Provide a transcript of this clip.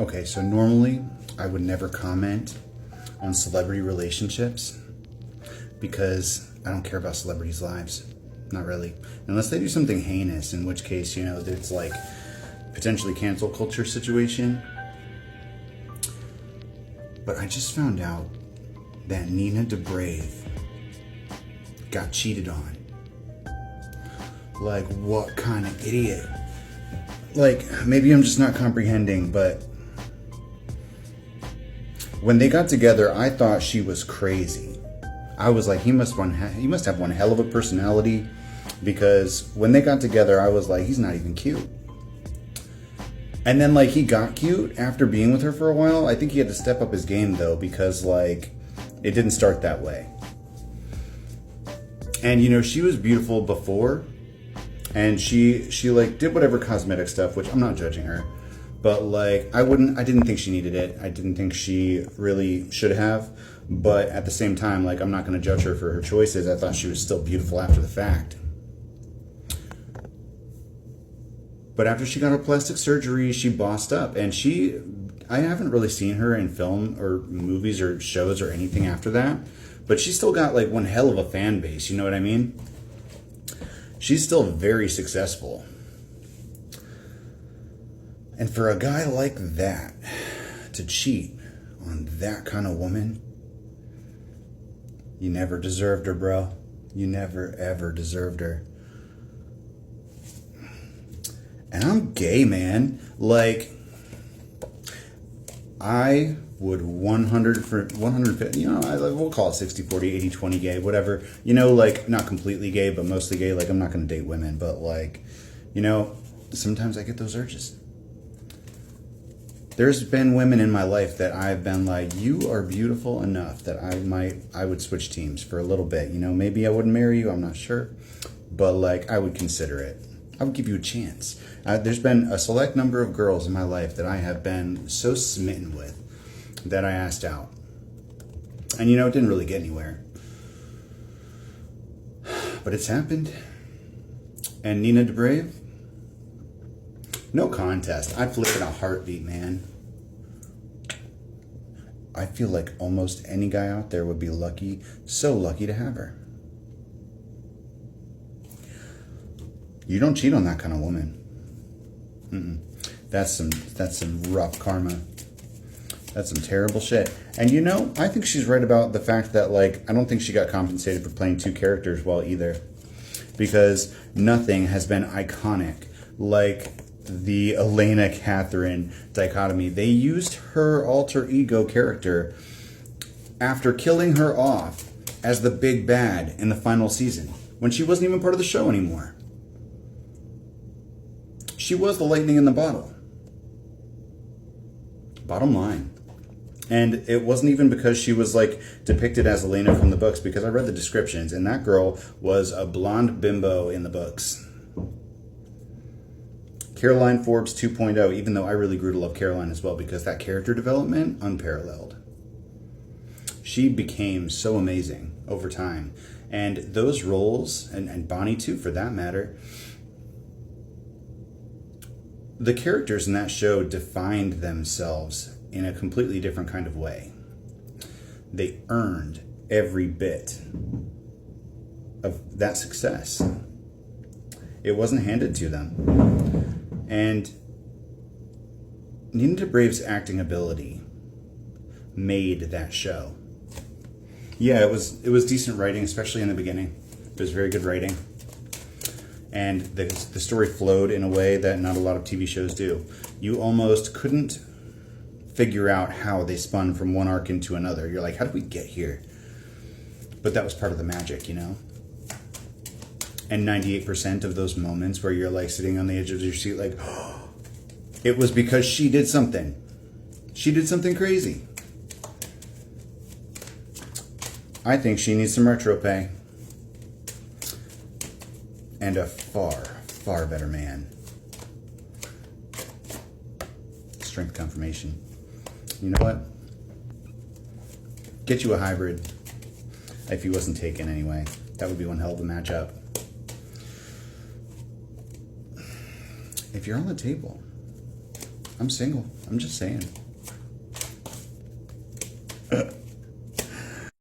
Okay, so normally I would never comment on celebrity relationships because I don't care about celebrities' lives. Not really. Unless they do something heinous, in which case, you know, it's like potentially cancel culture situation. But I just found out that Nina Dobrev got cheated on. Like, what kind of idiot? Like, maybe I'm just not comprehending, but when they got together, I thought she was crazy. I was like, he must have one hell of a personality, because when they got together, I was like, he's not even cute. And then, like, he got cute after being with her for a while. I think he had to step up his game, though, because, like, it didn't start that way. And, you know, she was beautiful before, and she like, did whatever cosmetic stuff, which I'm not judging her. But, like, I didn't think she needed it. I didn't think she really should have. But at the same time, like, I'm not going to judge her for her choices. I thought she was still beautiful after the fact. But after she got her plastic surgery, she bossed up. And I haven't really seen her in film or movies or shows or anything after that. But she's still got, like, one hell of a fan base. You know what I mean? She's still very successful. And for a guy like that to cheat on that kind of woman, you never deserved her, bro. You never, ever deserved her. And I'm gay, man. Like, I would 150, you know, we'll call it 60, 40, 80, 20 gay, whatever. You know, like, not completely gay, but mostly gay. Like, I'm not going to date women, but, like, you know, sometimes I get those urges. There's been women in my life that I've been like, you are beautiful enough that I would switch teams for a little bit. You know, maybe I wouldn't marry you, I'm not sure. But, like, I would consider it. I would give you a chance. There's been a select number of girls in my life that I have been so smitten with that I asked out. And, you know, it didn't really get anywhere. But it's happened. And Nina Dobrev, no contest. I'd flip in a heartbeat, man. I feel like almost any guy out there would be lucky, so lucky to have her. You don't cheat on that kind of woman. That's some rough karma. That's some terrible shit. And, you know, I think she's right about the fact that, like, I don't think she got compensated for playing two characters well either. Because nothing has been iconic like the Elena Catherine dichotomy. They used her alter ego character after killing her off as the big bad in the final season, when she wasn't even part of the show anymore. She was the lightning in the bottle. Bottom line. And it wasn't even because she was, like, depicted as Elena from the books, because I read the descriptions, and that girl was a blonde bimbo in the books. Caroline Forbes 2.0, even though I really grew to love Caroline as well, because that character development, unparalleled. She became so amazing over time. And those roles, and Bonnie too for that matter, the characters in that show defined themselves in a completely different kind of way. They earned every bit of that success. It wasn't handed to them. And Nina Dobrev's acting ability made that show. Yeah, it was decent writing, especially in the beginning. It was very good writing. And the story flowed in a way that not a lot of TV shows do. You almost couldn't figure out how they spun from one arc into another. You're like, how did we get here? But that was part of the magic, you know? And 98% of those moments where you're, like, sitting on the edge of your seat like, oh, it was because she did something. She did something crazy. I think she needs some retro pay. And a far, far better man. Strength confirmation. You know what? Get you a hybrid. If he wasn't taken anyway. That would be one hell of a matchup. If you're on the table, I'm single. I'm just saying.